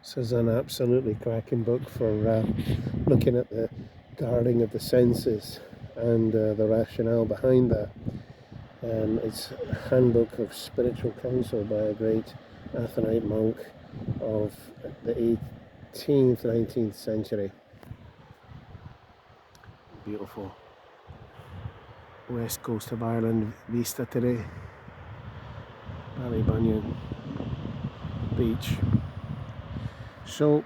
This is an absolutely cracking book for looking at the guarding of the senses and the rationale behind that. It's a handbook of spiritual counsel by a great Athonite monk of the 18th, 19th century. Beautiful west coast of Ireland vista today. Ballybunion Beach. So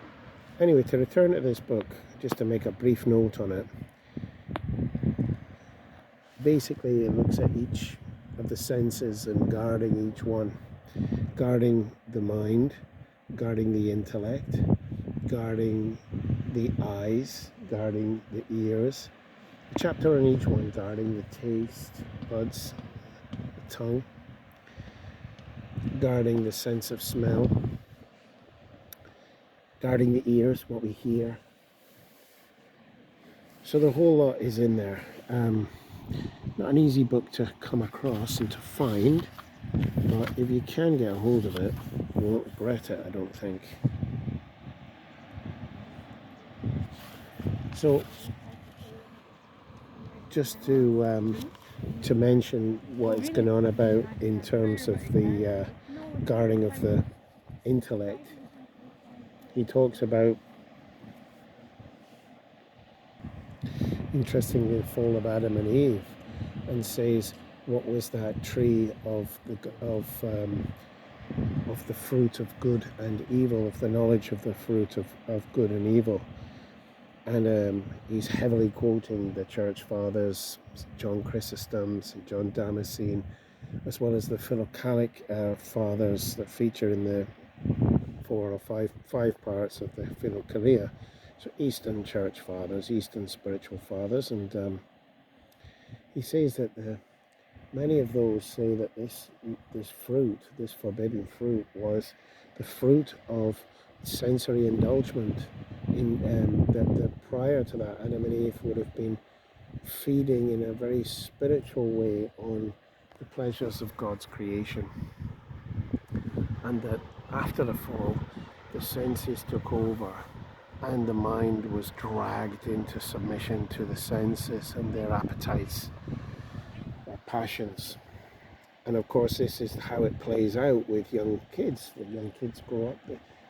anyway, to return to this book, just to make a brief note on it, basically it looks at each of the senses and guarding each one. Guarding the mind, guarding the intellect, guarding the eyes, guarding the ears. A chapter on each one, guarding the taste buds, the tongue, guarding the sense of smell, guarding the ears, what we hear. So the whole lot is in there. Not an easy book to come across and to find, but if you can get a hold of it, you won't regret it, I don't think. So, just to mention what it's going on about in terms of the guarding of the intellect, he talks about, interestingly, the fall of Adam and Eve, and says, what was that tree of the fruit of good and evil, of the knowledge of the fruit of good and evil. And he's heavily quoting the church fathers, John Chrysostom, St. John Damascene, as well as the Philocalic fathers that feature in the 4 or 5 parts of the Philokalia. So Eastern church fathers, Eastern spiritual fathers, and he says that many of those say that this fruit, this forbidden fruit, was the fruit of sensory indulgence. That prior to that, Adam and Eve would have been feeding in a very spiritual way on the pleasures of God's creation, and that after the fall, the senses took over and the mind was dragged into submission to the senses and their appetites, their passions. And of course, this is how it plays out with young kids. The young kids grow up,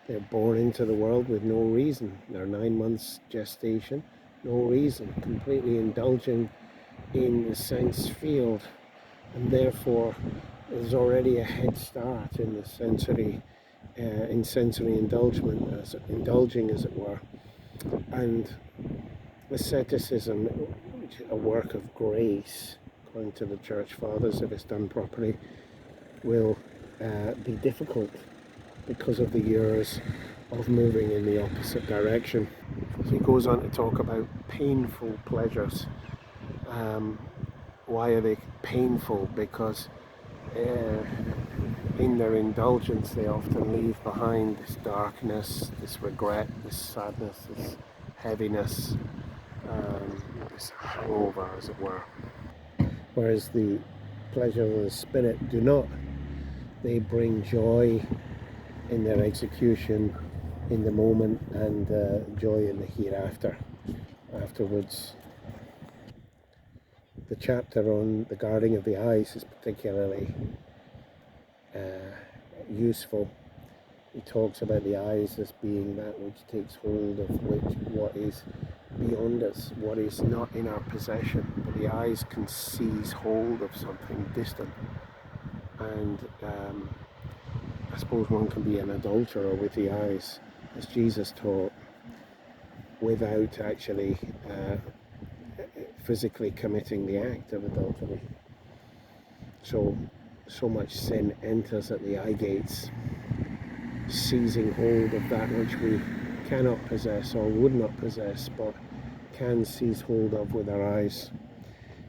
they're born into the world with no reason. They're 9 months gestation, no reason, completely indulging in the sense field, and therefore there's already a head start in the sensory indulging, as it were. And asceticism, which is a work of grace, according to the church fathers, if it's done properly, will be difficult because of the years of moving in the opposite direction. So he goes on to talk about painful pleasures. Why are they painful? Because in their indulgence they often leave behind this darkness, this regret, this sadness, this heaviness, this hangover, as it were. Whereas the pleasure of the spirit do not. They bring joy in their execution in the moment, and joy in the hereafter, afterwards. The chapter on the guarding of the eyes is particularly useful. He talks about the eyes as being that which takes hold of what is beyond us, what is not in our possession, but the eyes can seize hold of something distant. And I suppose one can be an adulterer with the eyes, as Jesus taught, without actually physically committing the act of adultery. So much sin enters at the eye gates, seizing hold of that which we cannot possess or would not possess, but can seize hold of with our eyes.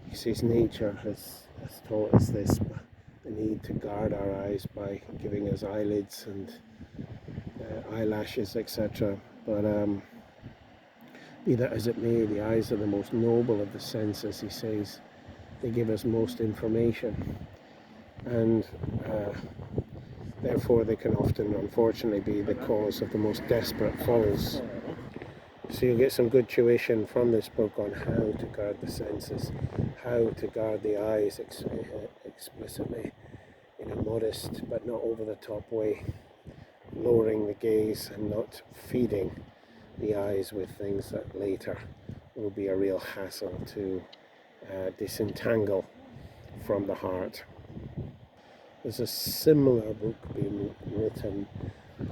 He says nature has taught us this, the need to guard our eyes by giving us eyelids and eyelashes, etc. But be that as it may, the eyes are the most noble of the senses, he says. They give us most information. And Therefore, they can often, unfortunately, be the cause of the most desperate falls. So you'll get some good tuition from this book on how to guard the senses, how to guard the eyes explicitly in a modest but not over-the-top way, lowering the gaze and not feeding the eyes with things that later will be a real hassle to disentangle from the heart. There's a similar book being written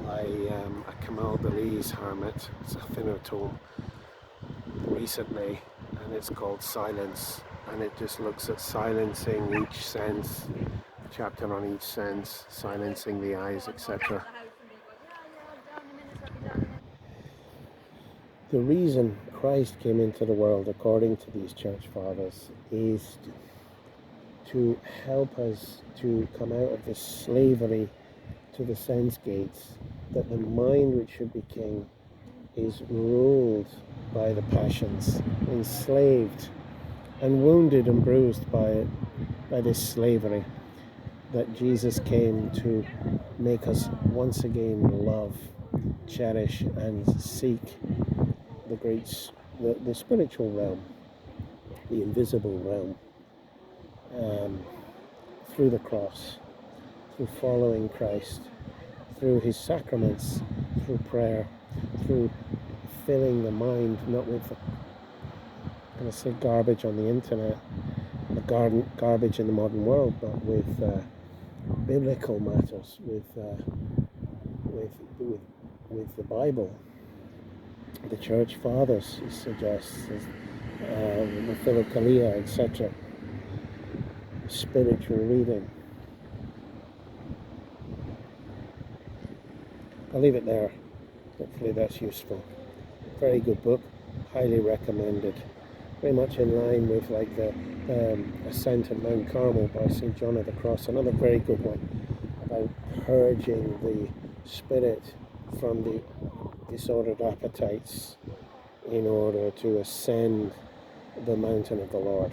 by a Kamal Belize hermit. It's a thinner tome recently, and it's called Silence, and it just looks at silencing each sense, a chapter on each sense, silencing the eyes, etc. The reason Christ came into the world, according to these church fathers, is to help us to come out of this slavery to the sense gates, that the mind which should be king is ruled by the passions, enslaved and wounded and bruised by it, by this slavery, that Jesus came to make us once again love, cherish and seek the spiritual realm, the invisible realm, through the cross, through following Christ, through his sacraments, through prayer, through filling the mind not with the, I'm going to say, garbage on the internet, the garbage in the modern world, but with biblical matters, with the Bible. The church fathers, he suggests, the Philokalia, etc. Spiritual reading. I'll leave it there. Hopefully that's useful. Very good book, highly recommended. Very much in line with like the Ascent at Mount Carmel by St. John of the Cross, another very good one about purging the spirit from the disordered appetites in order to ascend the mountain of the Lord.